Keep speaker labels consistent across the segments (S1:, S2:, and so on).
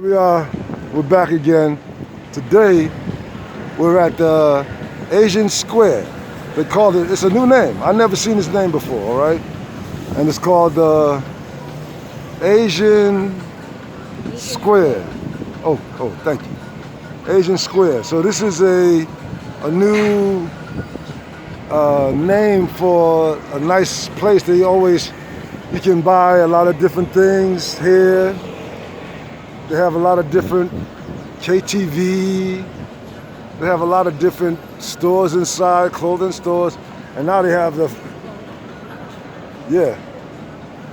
S1: We're back again. Today, we're at the Asian Square. They called it, it's a new name. I've never seen this name before, all right? And it's called the Asian Square. Oh, thank you. Asian Square. So this is a new name for a nice place. You can buy a lot of different things here. They have a lot of different KTV. They have a lot of different stores inside, clothing stores. And now they have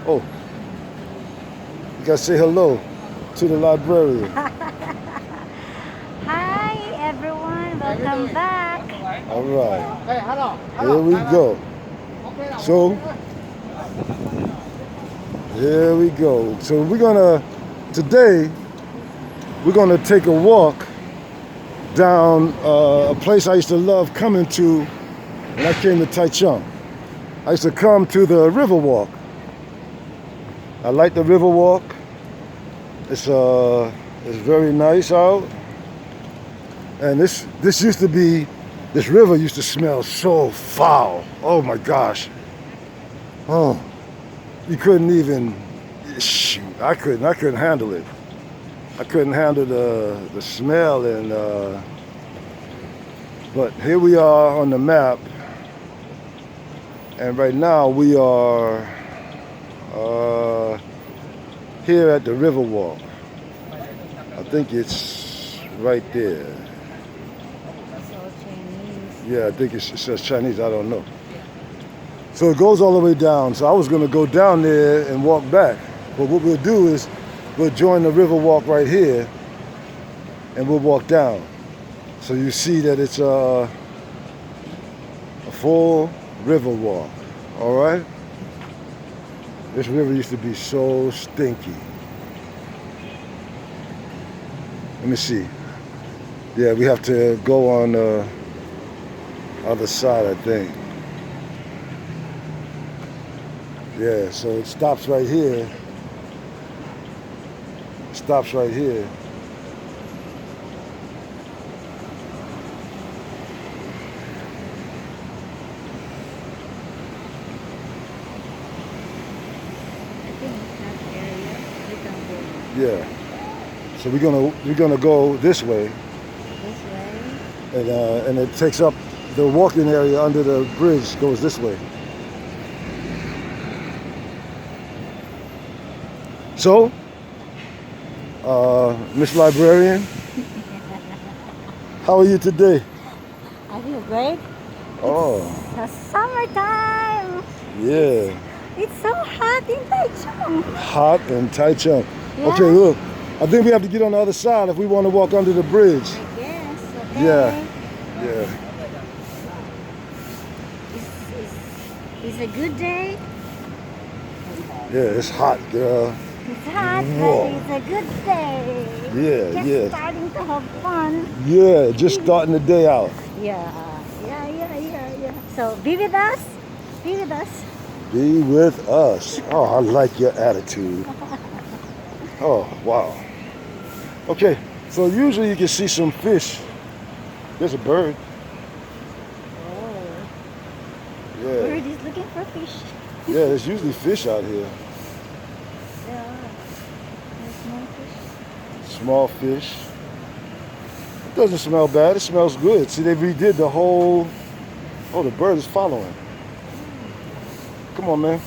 S1: Oh, you gotta say hello to the librarian.
S2: Hi everyone, welcome back.
S1: All right. Here we go. So, here we go. So today, we're gonna take a walk down a place I used to love coming to when I came to Taichung. I used to come to the river walk. I like the river walk. It's very nice out. And this river used to smell so foul. Oh my gosh. Oh, you couldn't even, shoot, I couldn't handle it. I couldn't handle the smell, but here we are on the map, and right now we are here at the river walk. I think it's right there. Yeah, I think it says Chinese, I don't know. So it goes all the way down. So I was gonna go down there and walk back. But what we'll do is we'll join the river walk right here and we'll walk down. So you see that it's a full river walk, all right? This river used to be so stinky. Let me see. Yeah, we have to go on the other side, I think. Yeah, so it stops right here. Stops right here. Yeah. So we're gonna go this way. This way. And it takes up the walking area under the bridge goes this way. So, Miss Librarian, how are you today?
S2: I feel great.
S1: Oh.
S2: It's summertime.
S1: Yeah.
S2: It's so hot in Taichung.
S1: Hot in Taichung.
S2: Yeah.
S1: Okay, look. I think we have to get on the other side if we want to walk under the bridge.
S2: I guess. Okay.
S1: Yeah.
S2: It's a good day.
S1: Yeah, it's hot, girl.
S2: It's hot,
S1: Whoa.
S2: but it's a good day.
S1: Yeah,
S2: Just starting to have fun.
S1: Yeah, just starting the day out.
S2: Yeah. So be with us. Be with us.
S1: Be with us. Oh, I like your attitude. Oh, wow. Okay, so usually you can see some fish. There's a bird.
S2: Oh.
S1: Yeah.
S2: Bird is looking for fish.
S1: Yeah, there's usually fish out here.
S2: Yeah. There's small fish.
S1: Small fish. It doesn't smell bad. It smells good. See, they redid the whole... Oh, the bird is following. Come on, man.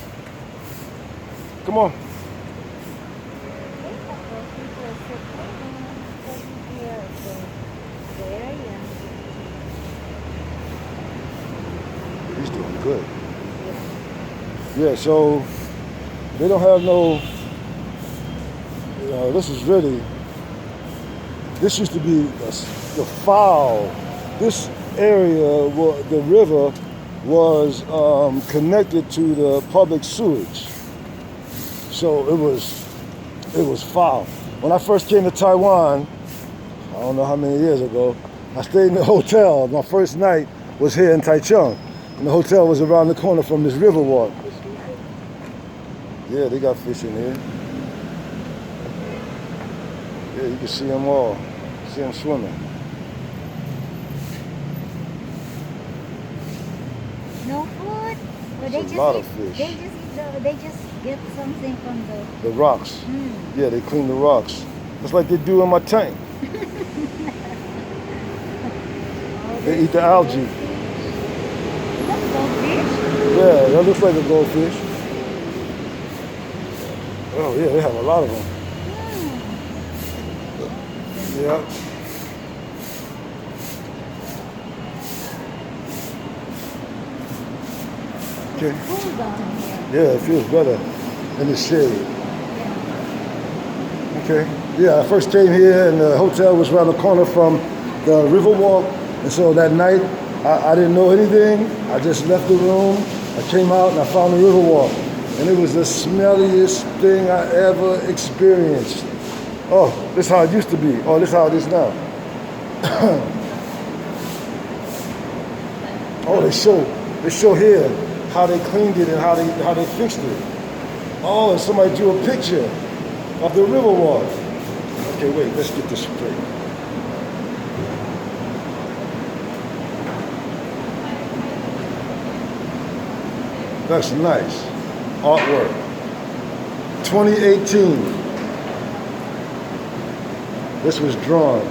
S1: Come on. He's doing good. Yeah, so they don't have no, this used to be the foul. This area, the river, was connected to the public sewage. So it was foul. When I first came to Taiwan, I don't know how many years ago, I stayed in the hotel. My first night was here in Taichung. And the hotel was around the corner from this river walk. Yeah, they got fish in here. Yeah, you can see them all. See them swimming.
S2: No food. Or
S1: There's a lot of fish.
S2: They just get something from the.
S1: The rocks.
S2: Mm.
S1: Yeah, they clean the rocks. Just like they do in my tank. They eat the algae.
S2: That's goldfish.
S1: Yeah, that looks like a goldfish. Oh yeah, they have a lot of them. Yeah. Okay.
S2: Cool down here.
S1: Yeah, it feels better in the shade. Okay. Yeah, I first came here and the hotel was around the corner from the Riverwalk. And so that night, I didn't know anything. I just left the room. I came out and I found the Riverwalk. And it was the smelliest thing I ever experienced. Oh, this is how it used to be. Oh, this is how it is now. Oh, they show here how they cleaned it and how they fixed it. Oh, and somebody drew a picture of the Riverwalk. Okay, wait, let's get this straight. That's nice. Artwork. 2018. This was drawn.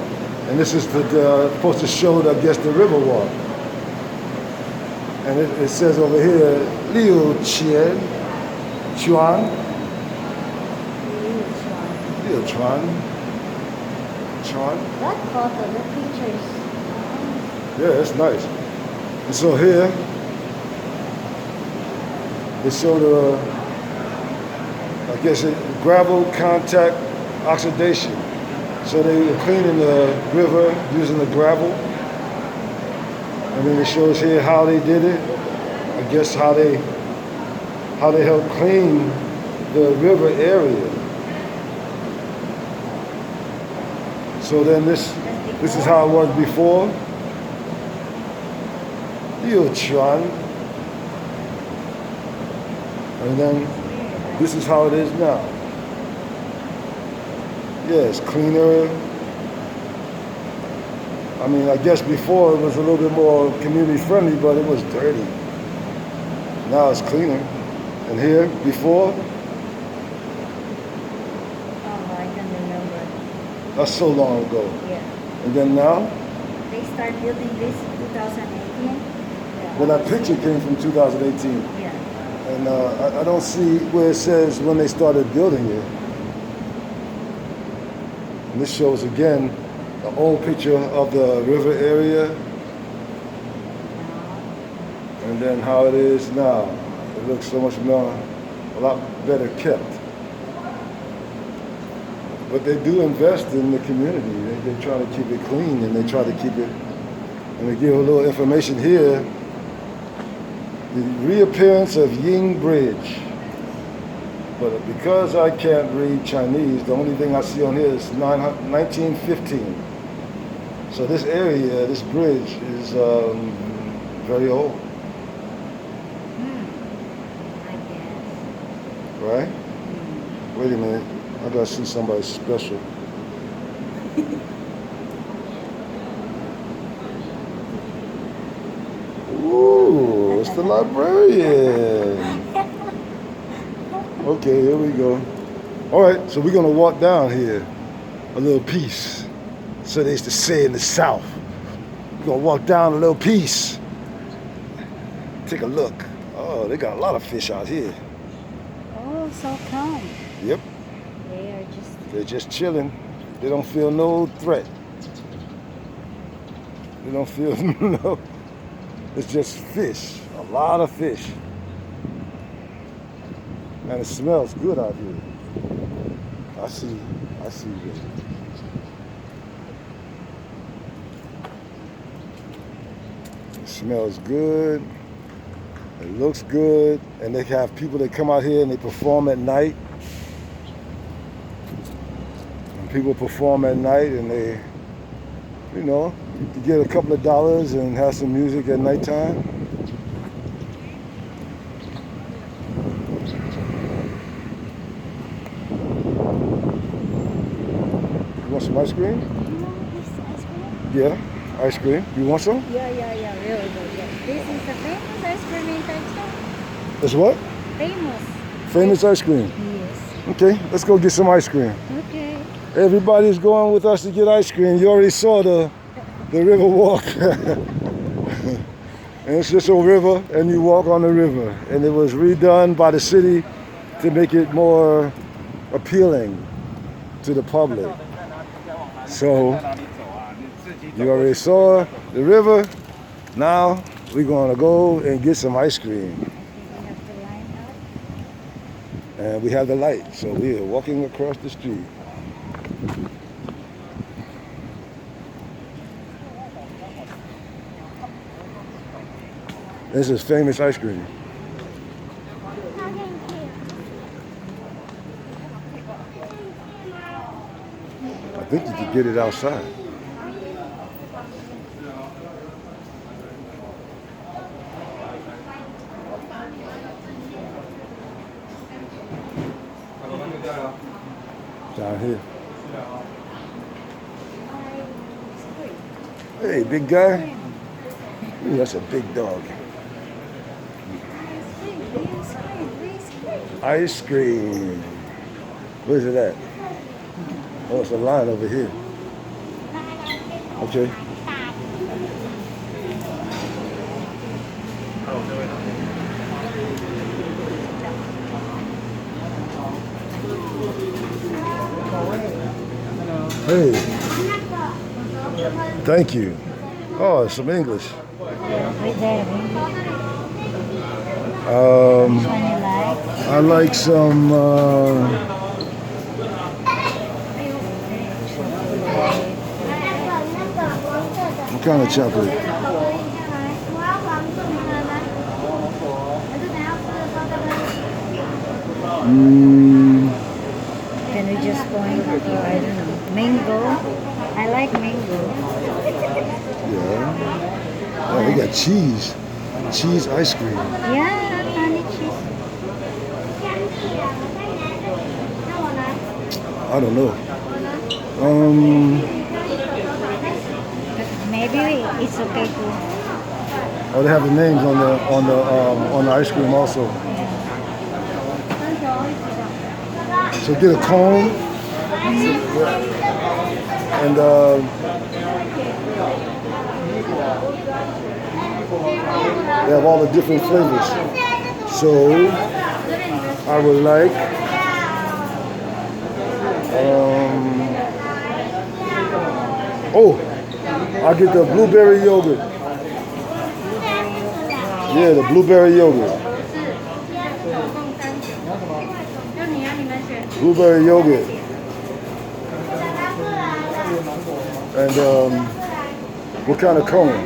S1: And this is supposed to show, I guess, the Riverwalk. And it says over here, Liu Qian, Chuan, Liu Chuan, Chuan.
S2: That photo, the pictures.
S1: Yeah, it's nice. And so here, they show the, I guess, gravel contact oxidation. So they were cleaning the river using the gravel. And then it shows here how they did it. I guess how they helped clean the river area. So then this is how it was before. Chuan. And then this is how it is now. Yeah, it's cleaner. I mean, I guess before it was a little bit more community friendly, but it was dirty. Now it's cleaner. And here, before,
S2: Oh, I can remember.
S1: that's so long ago.
S2: Yeah.
S1: And then now,
S2: They start building this in 2018. Yeah.
S1: well, that picture came from 2018.
S2: Yeah.
S1: And I don't see where it says when they started building it. And this shows again the old picture of the river area and then how it is now. It looks so much more, a lot better kept. But they do invest in the community. They try to keep it clean and they try to keep it, and they give a little information here. The reappearance of Ying Bridge. But because I can't read Chinese, the only thing I see on here is 1915. So this area, this bridge is very old.
S2: I guess.
S1: Right? Wait a minute. I gotta see somebody special. Ooh, it's the librarian. Okay, here we go. All right, so we're gonna walk down here a little piece. So they used to say in the South. We're gonna walk down a little piece. Take a look. Oh, they got a lot of fish out here.
S2: Oh, so calm.
S1: Yep. They're just chilling. They don't feel no threat. They don't feel no. It's just fish. A lot of fish. And it smells good out here. I see this. It smells good. It looks good. And they have people that come out here and they perform at night. People perform at night and they, you know, you can get a couple of dollars and have some music at nighttime. want some ice cream?
S2: You know this ice cream?
S1: Yeah, ice cream. You want some?
S2: Yeah, really good. Yeah. This is the famous ice cream in Taichung.
S1: It's what?
S2: Famous.
S1: Famous ice cream.
S2: Yes.
S1: Okay, let's go get some ice cream.
S2: Okay.
S1: Everybody's going with us to get ice cream. You already saw the river walk. And it's just a river, and you walk on the river. And it was redone by the city to make it more appealing to the public. So you already saw the river. Now we're gonna go and get some ice cream.
S2: We have to line up.
S1: And we have the light, so we are walking across the street. This is famous ice cream. I think you could get it outside. Down here. Hey, big guy. Ooh, that's a big dog. Ice cream. Where's it at? Oh, it's a line over here. Okay. Hey. Thank you. Oh, some English.
S2: Right there.
S1: Um,
S2: Which one you like?
S1: I like some. What kind of chocolate?
S2: Can we just point, or I don't know, mango? I like mango.
S1: Yeah. Oh, they got cheese. Cheese ice cream.
S2: Yeah, honey cheese.
S1: I don't know.
S2: Maybe it's okay to.
S1: Oh, they have the names on the ice cream also. So get a cone and they have all the different flavors. So I would like oh, I'll get the blueberry yogurt. Yeah, the blueberry yogurt. Blueberry yogurt. And what kind of cone?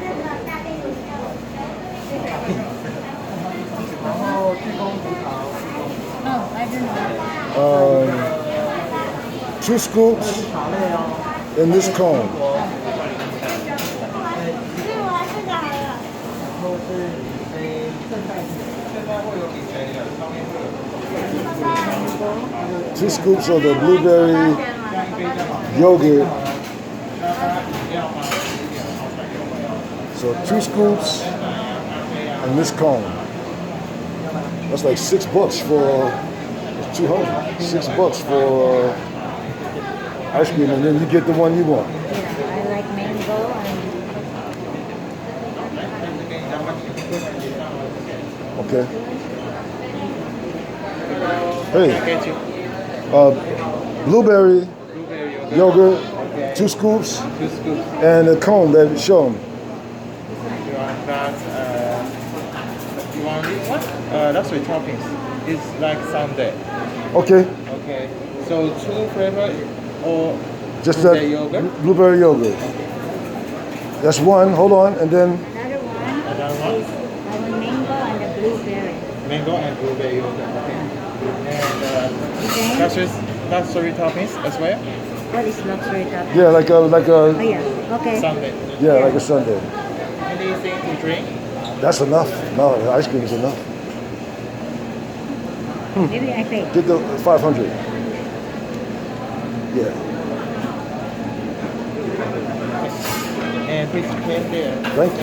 S2: No, I don't know.
S1: 2 scoops in this cone. Two scoops of the blueberry yogurt. So 2 scoops and this cone. That's like $6 for 200. $6 for ice cream, and then you get the one you want.
S2: Yeah, I like mango and
S1: Okay. Hey, blueberry yogurt, 2 scoops, and a cone that show them.
S3: You want that? You want this one? That's with toppings. It's like sundae.
S1: Okay,
S3: Okay. So 2 flavor or
S1: just
S3: blueberry
S1: that
S3: yogurt.
S1: blueberry yogurt. That's one. Hold on, and then
S2: another one
S3: Another one?
S2: is I want mango and the blueberry.
S3: Mango and blueberry yogurt. Okay. And
S2: Okay.
S3: that's 3 toppings as well.
S2: What is luxury top?
S1: yeah, like
S2: Oh
S1: a
S2: yeah. Okay.
S3: Sundae.
S1: yeah, like a sundae.
S3: Anything to drink?
S1: That's enough. No, the ice cream is enough.
S2: Maybe I pay.
S1: Get the 500. Yeah.
S3: nice piece of cake there.
S1: Thank you.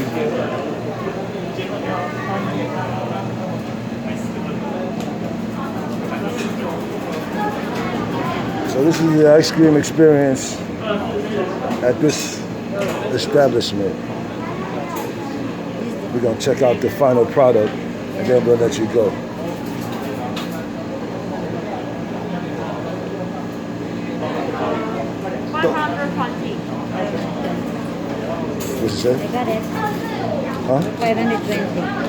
S1: So this is the ice cream experience at this establishment. We're gonna check out the final product and then we'll let you go. What's it say?
S2: I got it.
S1: Huh?
S2: 520.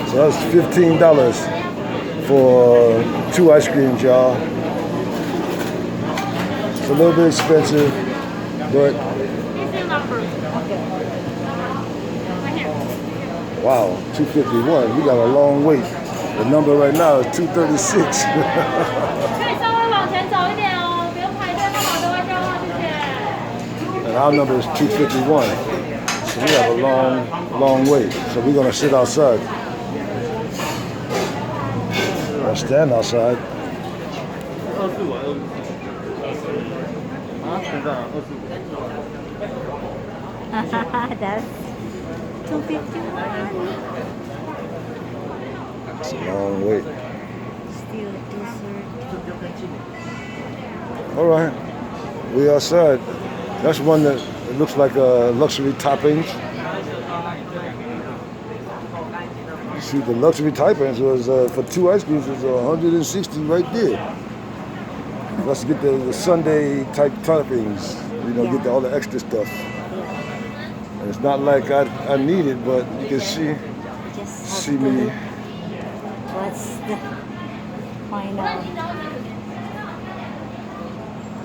S1: So that's $15 for 2 ice creams, y'all. It's a little bit expensive, but wow, 251. We got a long wait. The number right now is 236. And our number is 251. So we have a long wait. So we're gonna sit outside. Or stand outside.
S2: That's 251.
S1: It's a long wait.
S2: Still dessert.
S1: All right, we outside. That's one that it looks like luxury toppings. You see, the luxury toppings was for 2 ice creams was 160 right there. Let's get the Sunday type toppings. You know, get all the extra stuff. And it's not like I need it, but you can see
S2: Just
S1: me.
S2: What's the final?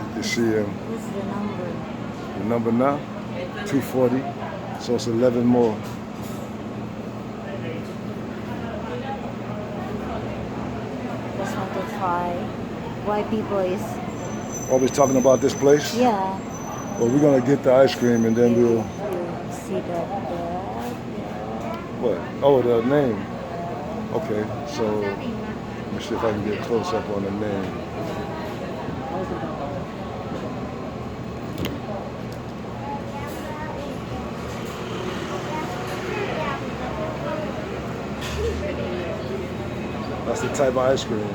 S1: You can see
S2: What's the number?
S1: the number now, 240. So it's 11 more.
S2: Just want to try. Why people is
S1: Always talking about this place.
S2: yeah.
S1: Well, we're gonna get the ice cream and then we'll.
S2: You see that
S1: What? Oh, the name. Okay, so let me see if I can get close up on the name. That's the type of ice cream.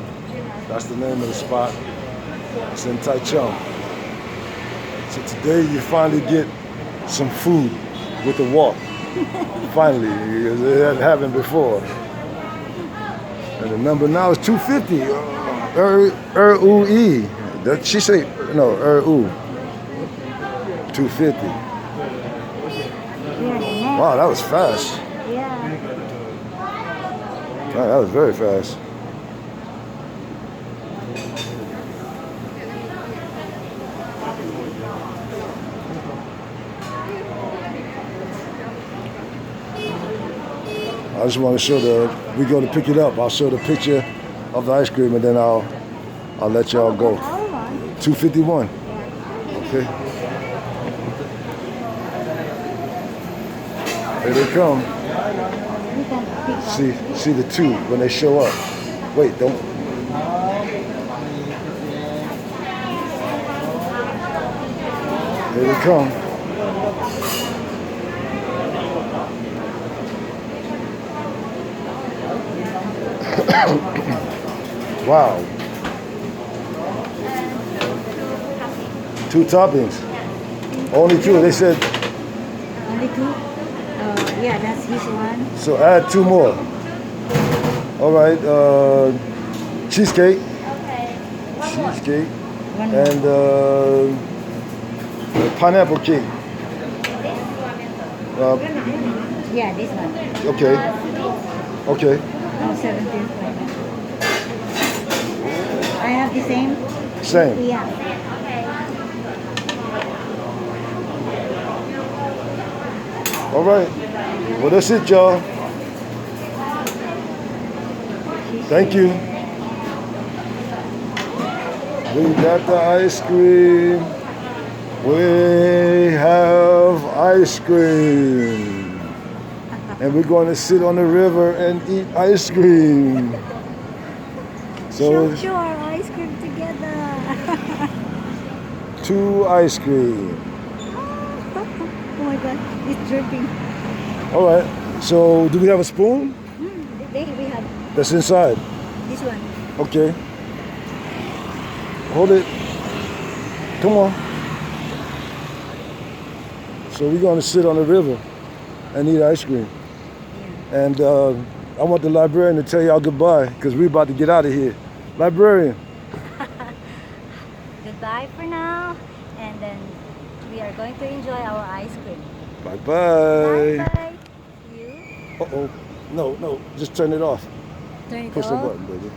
S1: That's the name of the spot. It's in Taichung. So today you finally get some food with the walk. Finally, because it hadn't happened before. And the number now is 250. U-E. That she say no, U. 250. Wow, that was fast.
S2: yeah.
S1: Wow, that was very fast. I just want to show we go to pick it up. I'll show the picture of the ice cream and then I'll let y'all go. 251. Okay. Here they come. See the 2 when they show up. Wait, don't. Here they come. Wow. 2 toppings. Only 2. They said.
S2: Only 2? Yeah, that's his one.
S1: So add 2 more. All right. Cheesecake. Cheesecake.
S2: One more.
S1: And pineapple cake.
S2: Yeah, this one.
S1: Okay. Okay.
S2: Oh, 17. I have the same?
S1: Same.
S2: Yeah.
S1: All right. Well, that's it, y'all. Thank you. We got the ice cream. We have ice cream. And we're going to sit on the river and eat ice cream. So
S2: Show our ice cream together.
S1: 2 ice cream.
S2: Oh my god, it's dripping.
S1: All right. So do we have a spoon?
S2: We have
S1: That's inside.
S2: this one.
S1: Okay. Hold it. Come on. So we're gonna sit on the river and eat ice cream.
S2: Yeah.
S1: And I want the librarian to tell y'all goodbye because we're about to get out of here. Librarian.
S2: Goodbye for now, and then we are going to enjoy our ice cream.
S1: Bye-bye.
S2: Bye. You
S1: Uh-oh. No, just turn it off.
S2: turn it
S1: Push the
S2: off.
S1: button, baby.